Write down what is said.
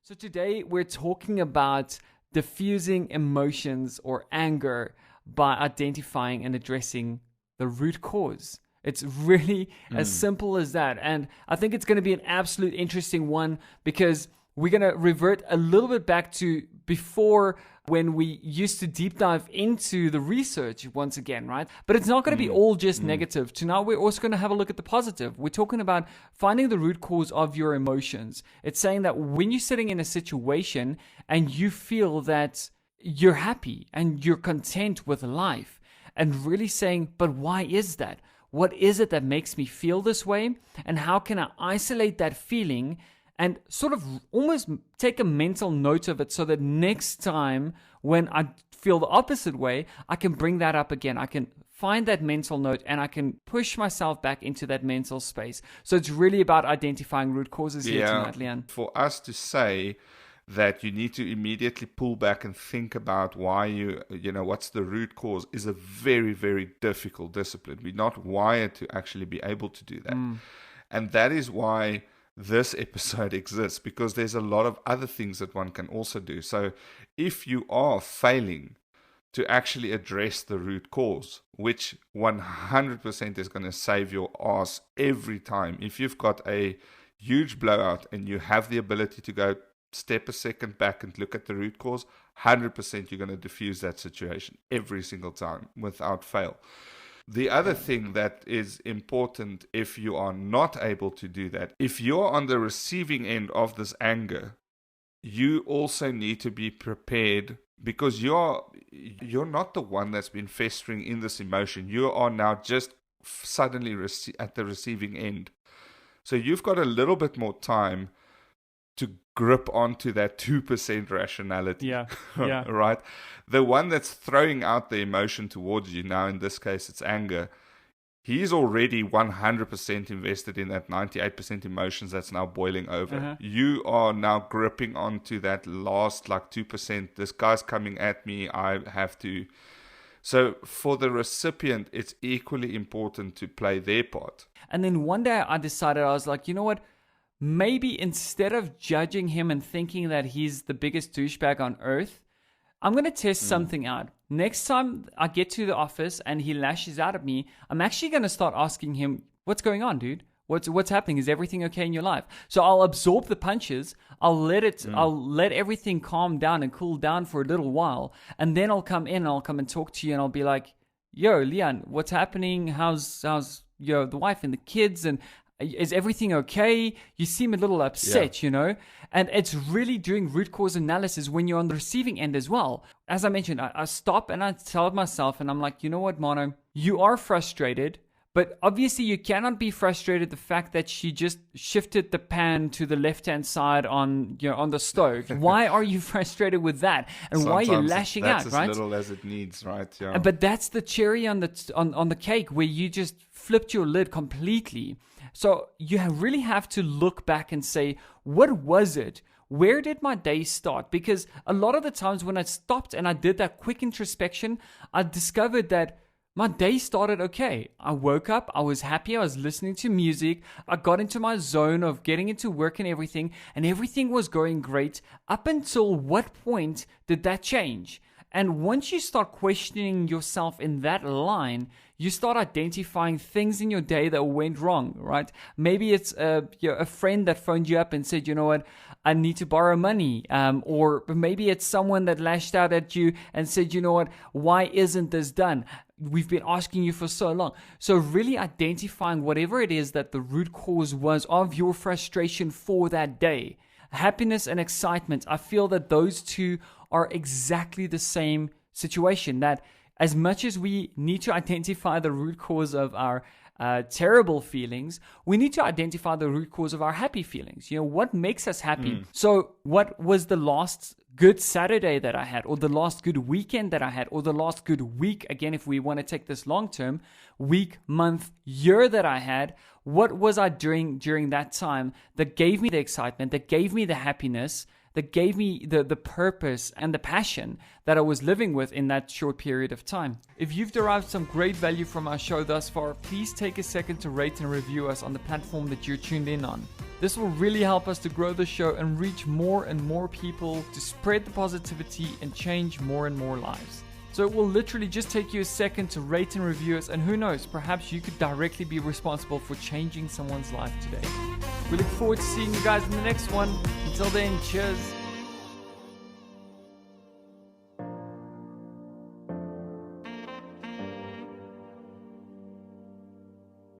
So today we're talking about diffusing emotions or anger by identifying and addressing the root cause. It's really as simple as that. And I think it's going to be an absolute interesting one because we're going to revert a little bit back to before when we used to deep dive into the research once again, right? But it's not going to be all just negative. Tonight, we're also going to have a look at the positive. We're talking about finding the root cause of your emotions. It's saying that when you're sitting in a situation and you feel that you're happy and you're content with life, and really saying, but why is that? What is it that makes me feel this way? And how can I isolate that feeling and sort of almost take a mental note of it so that next time when I feel the opposite way, I can bring that up again. I can find that mental note and I can push myself back into that mental space. So it's really about identifying root causes here tonight, Leanne. For us to say that you need to immediately pull back and think about why what's the root cause is a very, very difficult discipline. We're not wired to actually be able to do that. And that is why this episode exists, because there's a lot of other things that one can also do. So if you are failing to actually address the root cause, which 100% is going to save your ass every time. If you've got a huge blowout and you have the ability to go step a second back and look at the root cause, 100% you're going to diffuse that situation every single time without fail. The other thing that is important, if you are not able to do that, if you're on the receiving end of this anger, you also need to be prepared, because you're not the one that's been festering in this emotion. You are now just suddenly at the receiving end. So you've got a little bit more time to grip onto that 2% rationality. Yeah. Right? The one that's throwing out the emotion towards you, now in this case it's anger, he's already 100% invested in that 98% emotions that's now boiling over. You are now gripping onto that last 2%. This guy's coming at me, I have to. So for the recipient, it's equally important to play their part. And then one day I decided, I was like, you know what? Maybe instead of judging him and thinking that he's the biggest douchebag on earth, I'm going to test something out. Next time I get to the office and he lashes out at me, I'm actually going to start asking him, what's going on, dude? What's happening? Is everything okay in your life? So I'll absorb the punches. I'll let everything calm down and cool down for a little while. And then I'll come and talk to you and I'll be like, yo, Leon, what's happening? How's the wife and the kids, and is everything okay? You seem a little upset, And it's really doing root cause analysis when you're on the receiving end as well. As I mentioned, I stop and I tell myself, and I'm like, you know what, Mono? You are frustrated, but obviously you cannot be frustrated the fact that she just shifted the pan to the left-hand side on the stove. Why are you frustrated with that? And sometimes why are you lashing out, right? That's as little as it needs, right? Yeah. But that's the cherry on the cake where you just flipped your lid completely. So you really have to look back and say, what was it? Where did my day start? Because a lot of the times when I stopped and I did that quick introspection, I discovered that my day started okay. I woke up, I was happy, I was listening to music, I got into my zone of getting into work and everything was going great. Up until what point did that change? And once you start questioning yourself in that line, you start identifying things in your day that went wrong, right? Maybe it's a friend that phoned you up and said, you know what, I need to borrow money. Or maybe it's someone that lashed out at you and said, you know what, why isn't this done? We've been asking you for so long. So really identifying whatever it is that the root cause was of your frustration for that day. Happiness and excitement, I feel that those two are exactly the same situation. That as much as we need to identify the root cause of our terrible feelings, we need to identify the root cause of our happy feelings. What makes us happy? So what was the last good Saturday that I had, or the last good weekend that I had, or the last good week, again, if we want to take this long term, week, month, year that I had? What was I doing during that time that gave me the excitement, that gave me the happiness, that gave me the purpose and the passion that I was living with in that short period of time? If you've derived some great value from our show thus far, please take a second to rate and review us on the platform that you're tuned in on. This will really help us to grow the show and reach more and more people, to spread the positivity and change more and more lives. So it will literally just take you a second to rate and review us, and who knows, perhaps you could directly be responsible for changing someone's life today. We look forward to seeing you guys in the next one. Until then, cheers.